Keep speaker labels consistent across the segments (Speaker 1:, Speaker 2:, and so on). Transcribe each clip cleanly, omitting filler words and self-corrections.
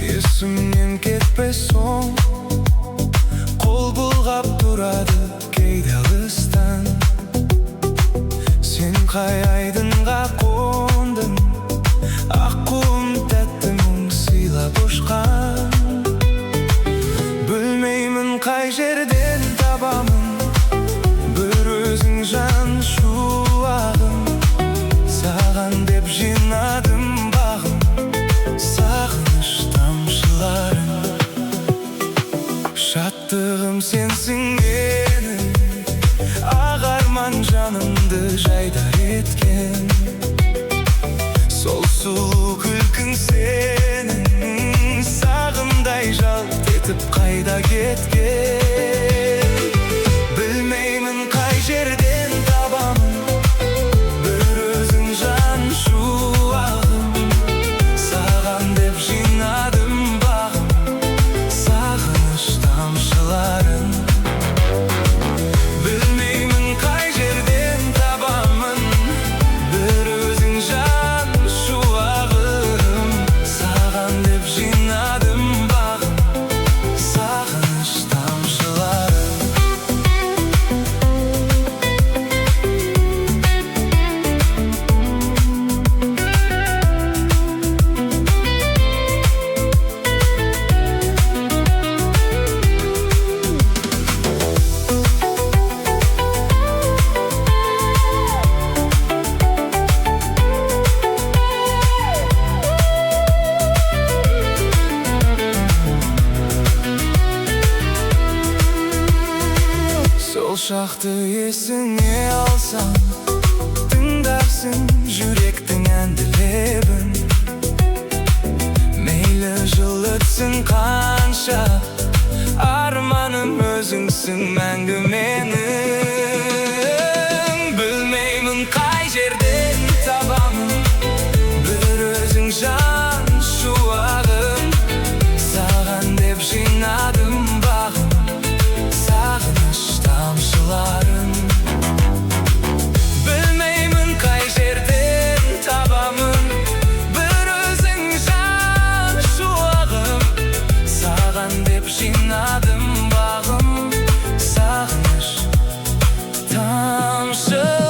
Speaker 1: Есімнен кетпес соң қол бұлғап тұрады кейде алыстан. Сен қай айдынға қондың, аққуым тәтті мұң сыйлап ұшқан. Білмеймін қай жерден табамын бір өзің жан шуағым. Саған деп жинадым бағым, сағыныш тамшыларын. Шаттығым сенсің менің, ақ арман жанымды жайдар еткен. Сол сұлу күлкің сенің, сағымдай жалт етіп қайда кеткен. Білмеймін қай жерден табамын бір өзің жан шуағым. Саған деп жинадым бағым, сағыныш тамшыларын. Білмеймін қай жерден табамын бір өзің жан шуағым. Саған деп жинадым бағым, сағыныш тамшыларын. Сол шақты есіңе алсам, тыңдарсың жүректің әнді лебін. Мейлі жыл өтсін қанша, арманым өзіңсің мәңгі менің. Білмеймін қай жерден табамын бір өзің жан шуағым. Саған деп жинадым бағым, сағыныш тамшыларын. Білмеймін қай жерден табамын бір өзің жан шуағым. Саған деп жинадым бағым, сағыныш тамшыларын.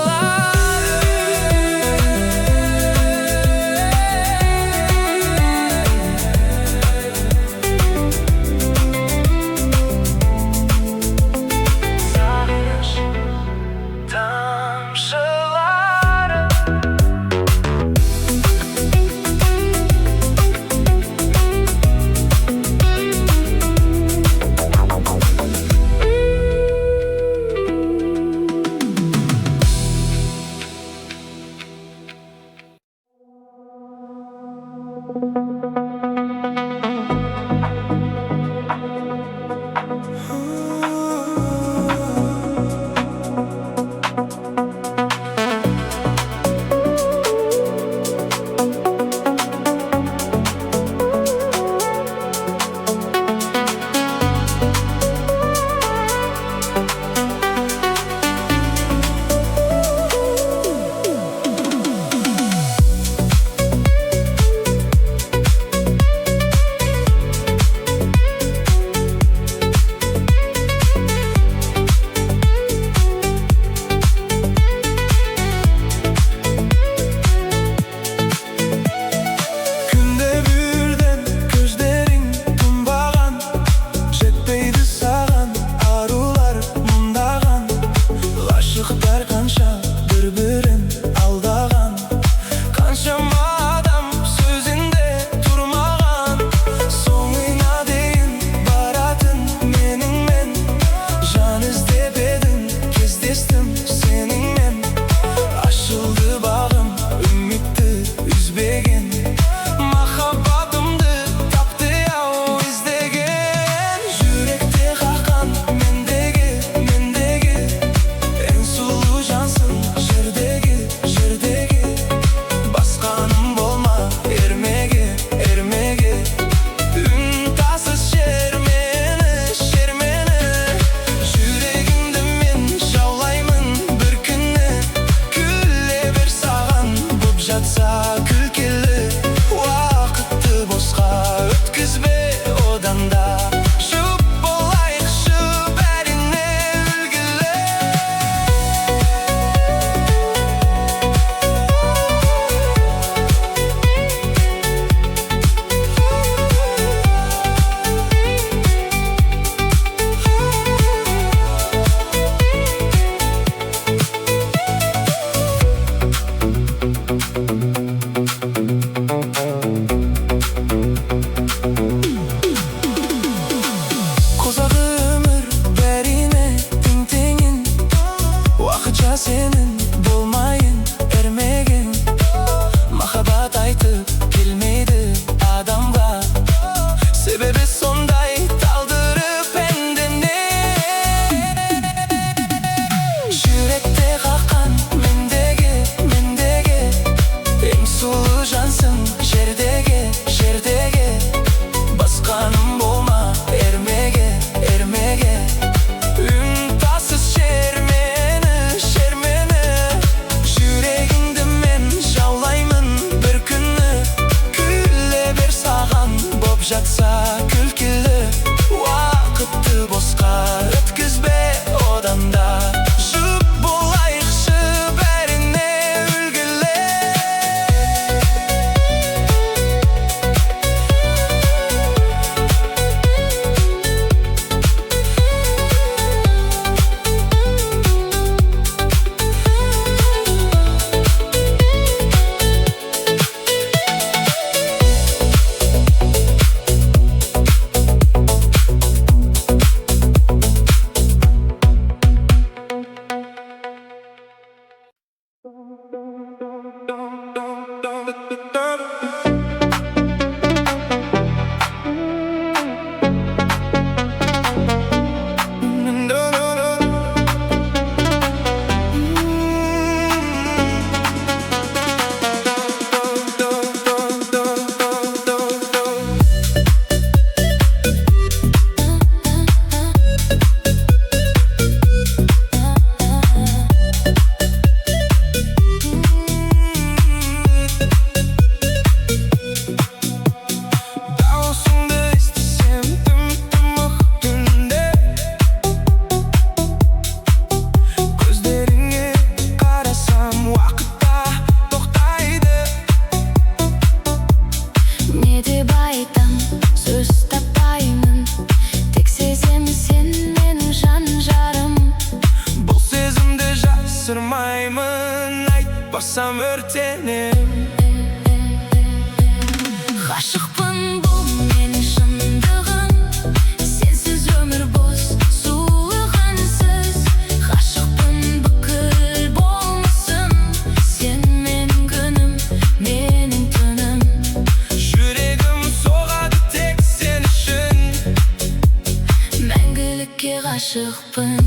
Speaker 2: aşıkpın.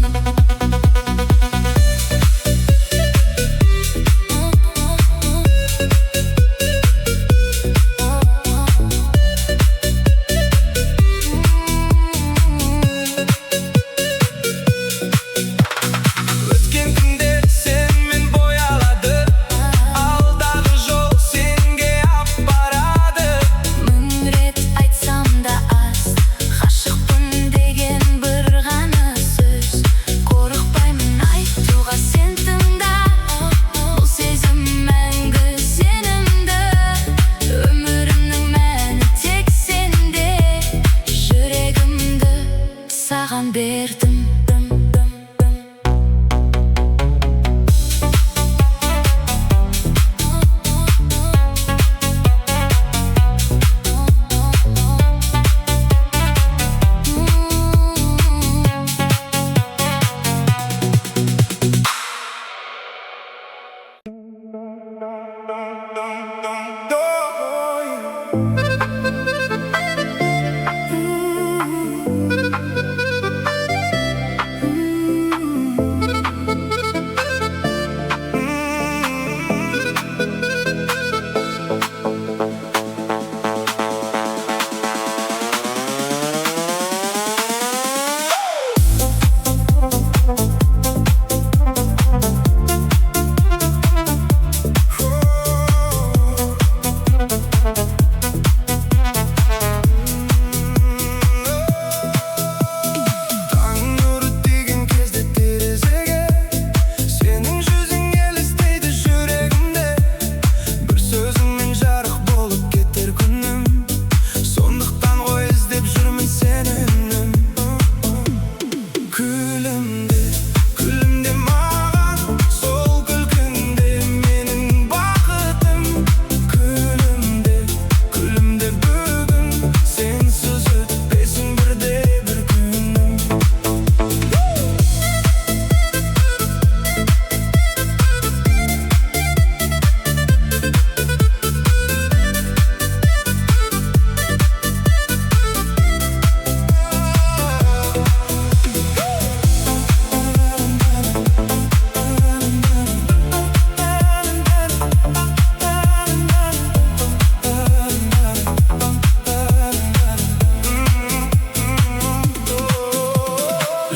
Speaker 2: Саған бердім.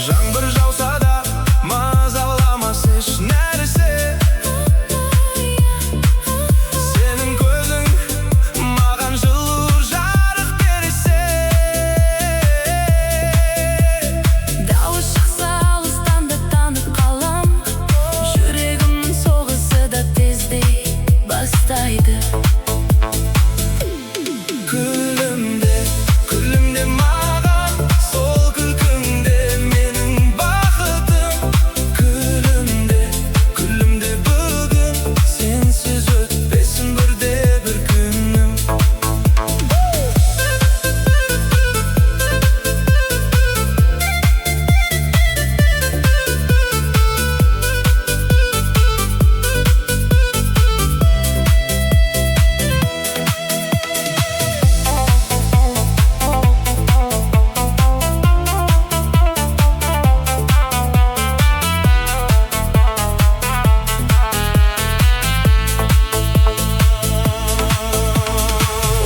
Speaker 1: Жаңбыр жауса да мазаламас еш нәрсе. Сенің көзің маған жылу жарық берсе.
Speaker 2: Дауыс шықса алыстан да танып қалам. Жүрегімнің соғысы да тездей бастайды.
Speaker 1: Күлімде, күлімде маған, сол күлкіңде менің бақытым. Күлімде, күлімде бүгін, сенсіз өтпесін бірде бір күнім.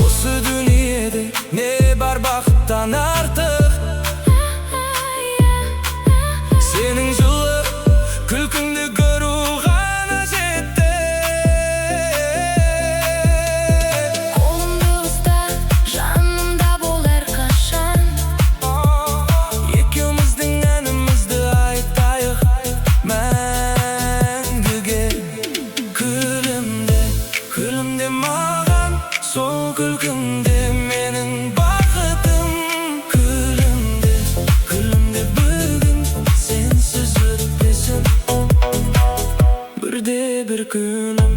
Speaker 1: Осы дүниеде не бар бақыттан артық? Сенің жылы күлкіңді көру ғана жетті.
Speaker 2: Қолымды ұста, жанымда бол әрқашан.
Speaker 1: Екеуміздің әнімізді айтайық мәңгіге. Күлімде, күлімде маған, сол күлкіңде менің бақытым. Күлімде, күлімде бүгін, сенсіз өтпесін бірде бір күнім.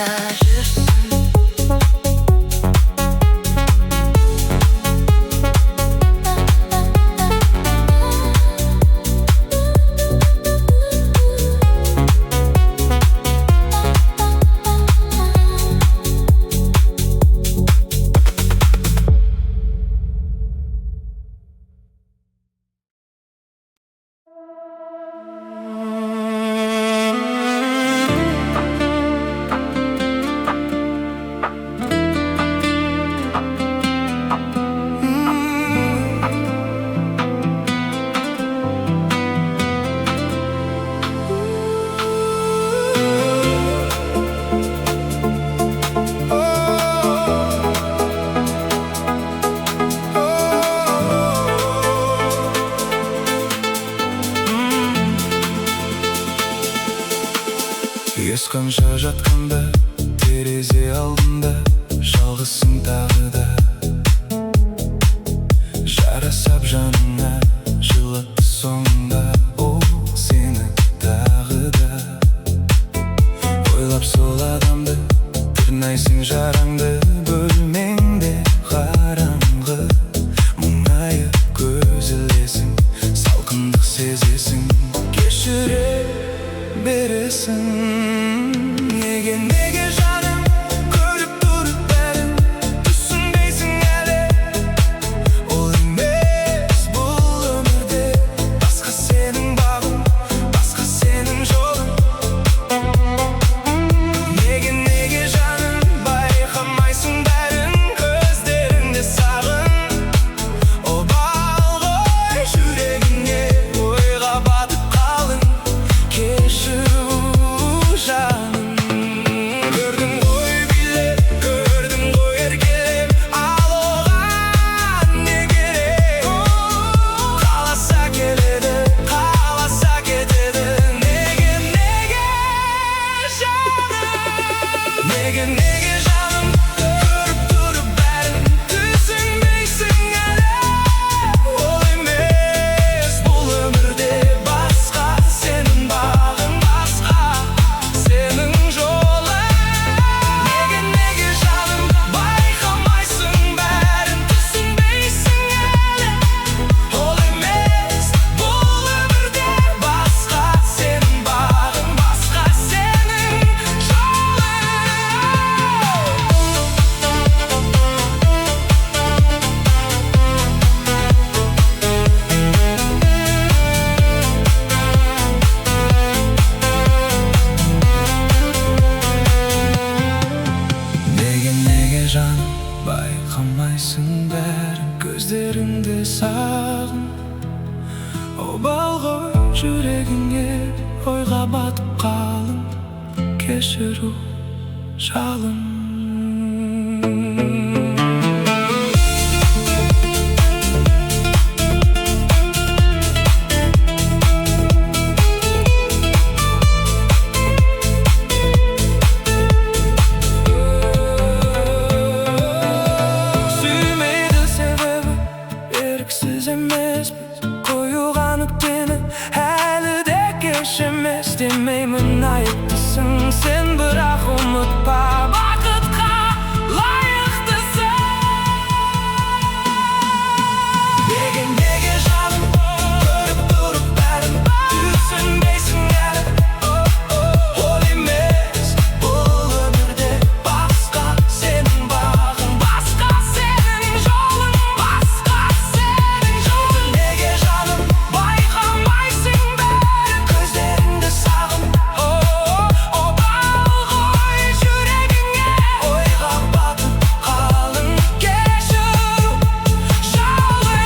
Speaker 2: қайда жүрсің?
Speaker 1: Ес қанша жатқанда терезе алдында жалғызсың тағы да, жарасап жаныңа жылатты соңында ол сені тағы да. Ойлап сол адамды тырнайсың жараңды, бөлмеңде қараңғы мұңайып көз ілесің, салқындық сезесің, кешіре бересің. Неге жаным көріп тұрып бәрін түсінбейсің әлі? Ол емес бұл өмірде басқа сенің бағың, басқа сенің жолың. Неге жаным байқамайсың бәрін, көздеріңде сағын. Обал ғой жүрегіңе ойға батып қалың, кешір жаным. Көрдің ғой билеп, көрдің ғой еркелеп, ал оған не керек? Қаласа келеді, қаласа кетеді. Неге жаным? Неге жаным көріп тұрып бәрін түсінбейсің әлі? Ол емес бұл өмірде басқа сенің бағың, басқа сенің жолың. Неге жаным байқамайсың бәрін түсінбейсің әлі? Ол емес бұл өмірде басқа сенің бағың, басқа сенің жолың. Неге жаным байқамайсың бәрін, көздеріңде сағын. Обал ғой жүрегіңе ойға батып қалың, кешіру жалын. Сүймейді себебі еріксіз емеспіз, қоюған өкпені әлі де кеш емес. Демеймін айыптысың сен, бірақ ұмытпа бақытқа лайықтысың. Неге жаным көріп тұрып бәрін түсінбейсің әлі? Ол емес бұл өмірде басқа сенің бағың, басқа сенің жолың, басқа сенің жолың. Неге жаным байқамайсың бәрін, көздеріңде сағын. Обал ғой жүрегіңе ойға батып қалың, кешіру жалын.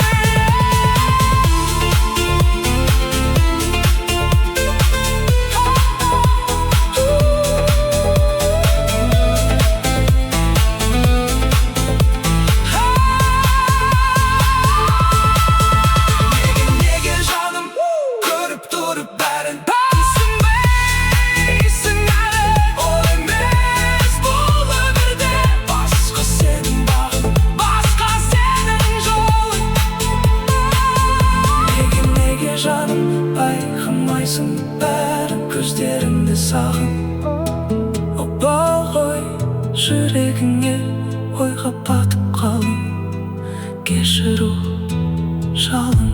Speaker 1: Неге жаным көріп тұрып бәрін түсінбейсің әлі? Ол емес бұл өмірде басқа сенің бағың, басқа сенің жолың. Неге жаным байқамайсың бәрін, көздеріңде сағын. Обал ғой жүрегіңе ойға батып қалдым, кешіру жалын.